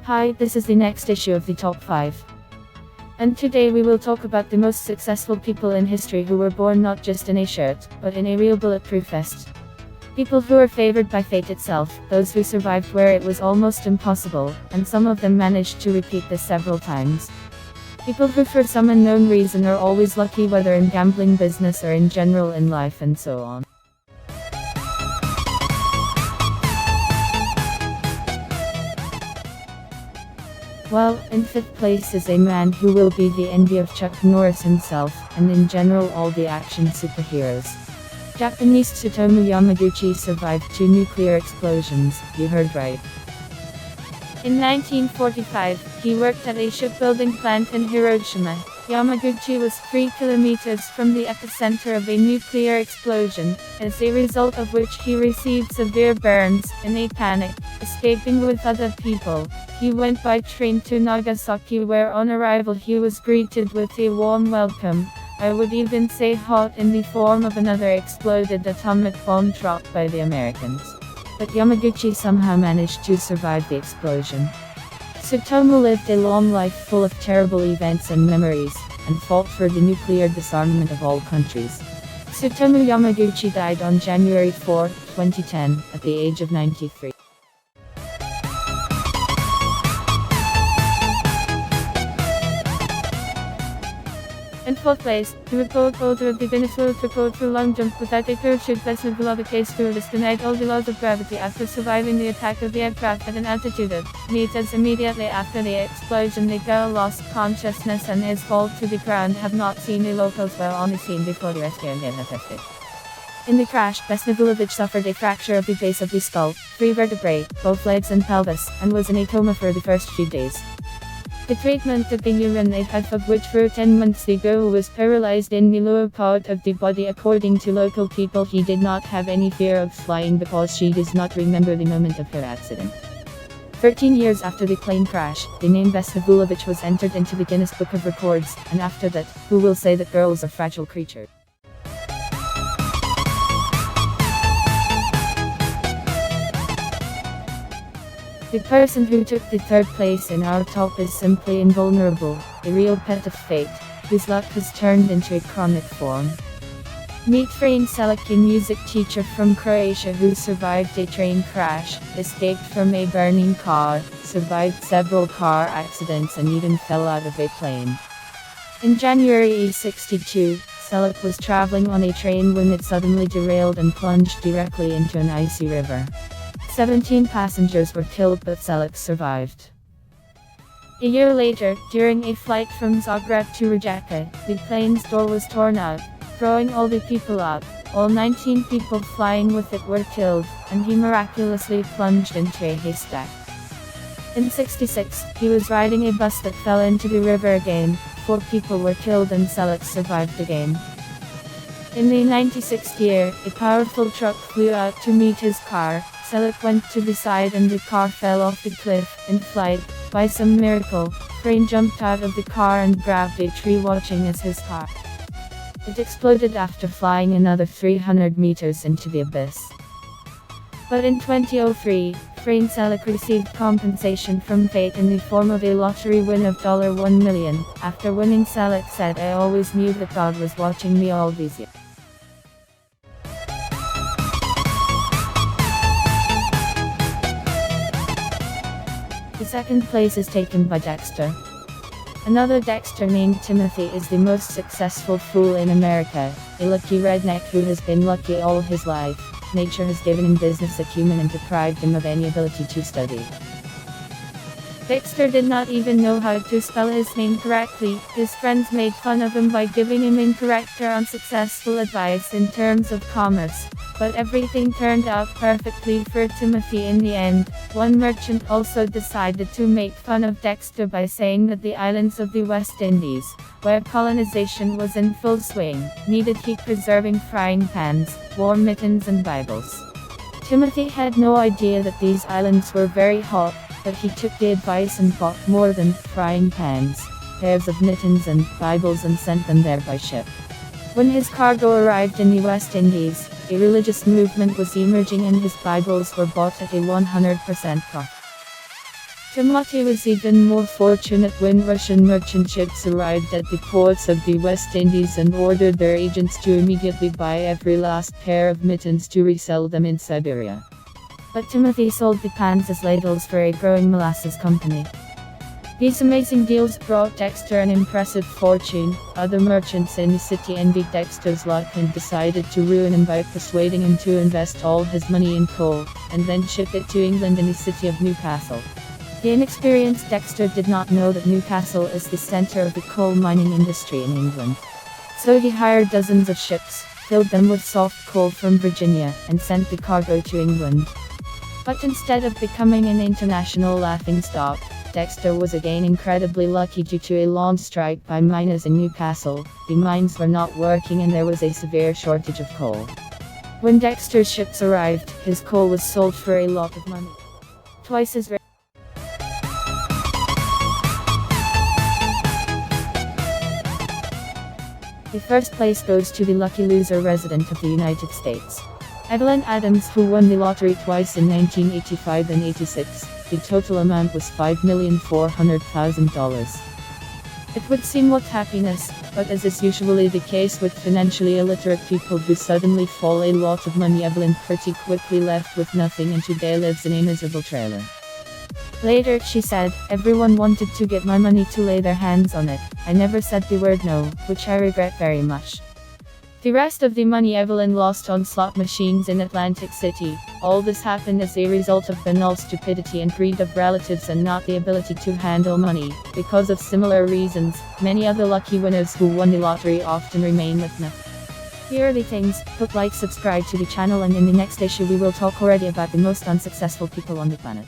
Hi, this is the next issue of the Top 5. And today we will talk about the most successful people in history who were born not just in a shirt, but in a real bulletproof vest. People who were favored by fate itself, those who survived where it was almost impossible, and some of them managed to repeat this several times. People who for some unknown reason are always lucky, whether in gambling, business, or in general in life, and so on. Well, in fifth place is a man who will be the envy of Chuck Norris himself, and in general all the action superheroes. Japanese Tsutomu Yamaguchi survived 2 nuclear explosions, you heard right. In 1945, he worked at a shipbuilding plant in Hiroshima. Yamaguchi was 3 kilometers from the epicenter of a nuclear explosion, as a result of which he received severe burns. In a panic, escaping with other people, he went by train to Nagasaki, where on arrival he was greeted with a warm welcome. I would even say hot, in the form of another exploded atomic bomb dropped by the Americans. But Yamaguchi somehow managed to survive the explosion. Tsutomu lived a long life full of terrible events and memories, and fought for the nuclear disarmament of all countries. Tsutomu Yamaguchi died on January 4, 2010, at the age of 93. In fourth place, the record holder of the Guinness World Record for long jump without a parachute vessel below the case stewardess denied all the laws of gravity after surviving the attack of the aircraft at an altitude of meters. Immediately after the explosion, the girl lost consciousness and is fall to the ground. Have not seen the locals were on the scene before the rescue and get affected. In the crash, Besnagulovich suffered a fracture of the base of the skull, 3 vertebrae, both legs and pelvis, and was in a coma for the first few days. The treatment of the urine half of which for 10 months ago was paralyzed in the lower part of the body. According to local people, he did not have any fear of flying because she does not remember the moment of her accident. 13 years after the plane crash, the name Besnagulovich was entered into the Guinness Book of Records, and after that, who will say that girls are fragile creatures? The person who took the 3rd place in our top is simply invulnerable, a real pet of fate, whose luck has turned into a chronic form. Meet Frane Selic, a music teacher from Croatia who survived a train crash, escaped from a burning car, survived several car accidents, and even fell out of a plane. In January 62, Selic was traveling on a train when it suddenly derailed and plunged directly into an icy river. 17 passengers were killed, but Selic survived. A year later, during a flight from Zagreb to Rijeka, the plane's door was torn out, throwing all the people out. All 19 people flying with it were killed, and he miraculously plunged into a haystack. In 66, he was riding a bus that fell into the river again. 4 people were killed and Selic survived again. In the 96th year, a powerful truck flew out to meet his car. Selic went to the side and the car fell off the cliff. In flight, by some miracle, Frane jumped out of the car and grabbed a tree, watching as his car. It exploded after flying another 300 meters into the abyss. But in 2003, Frane Selic received compensation from fate in the form of a lottery win of $1 million. After winning, Selic said, "I always knew that God was watching me all these years." The 2nd place is taken by Dexter. Another Dexter named Timothy is the most successful fool in America, a lucky redneck who has been lucky all his life. Nature has given him business acumen and deprived him of any ability to study. Dexter did not even know how to spell his name correctly. His friends made fun of him by giving him incorrect or unsuccessful advice in terms of commerce. But everything turned out perfectly for Timothy in the end. One merchant also decided to make fun of Dexter by saying that the islands of the West Indies, where colonization was in full swing, needed heat preserving frying pans, warm mittens, and Bibles. Timothy had no idea that these islands were very hot, but he took the advice and bought more than frying pans, pairs of mittens and Bibles, and sent them there by ship. When his cargo arrived in the West Indies, a religious movement was emerging and his Bibles were bought at a 100% profit. Timothy was even more fortunate when Russian merchant ships arrived at the ports of the West Indies and ordered their agents to immediately buy every last pair of mittens to resell them in Siberia. But Timothy sold the pans as ladles for a growing molasses company. These amazing deals brought Dexter an impressive fortune. Other merchants in the city envied Dexter's luck and decided to ruin him by persuading him to invest all his money in coal, and then ship it to England in the city of Newcastle. The inexperienced Dexter did not know that Newcastle is the center of the coal mining industry in England. So he hired dozens of ships, filled them with soft coal from Virginia, and sent the cargo to England. But instead of becoming an international laughingstock, Dexter was again incredibly lucky due to a long strike by miners in Newcastle. The mines were not working and there was a severe shortage of coal. When Dexter's ships arrived, his coal was sold for a lot of money. Twice as rare. The first place goes to the lucky loser resident of the United States, Evelyn Adams, who won the lottery twice in 1985 and 86. The total amount was $5,400,000. It would seem like happiness, but as is usually the case with financially illiterate people who suddenly fall a lot of money, Evelyn pretty quickly left with nothing and today lives in a miserable trailer. Later she said, "Everyone wanted to get my money to lay their hands on it. I never said the word no, which I regret very much." The rest of the money Evelyn lost on slot machines in Atlantic City. All this happened as a result of banal stupidity and greed of relatives and not the ability to handle money. Because of similar reasons, many other lucky winners who won the lottery often remain with nothing. Here are the things: put like, subscribe to the channel, and in the next issue we will talk already about the most unsuccessful people on the planet.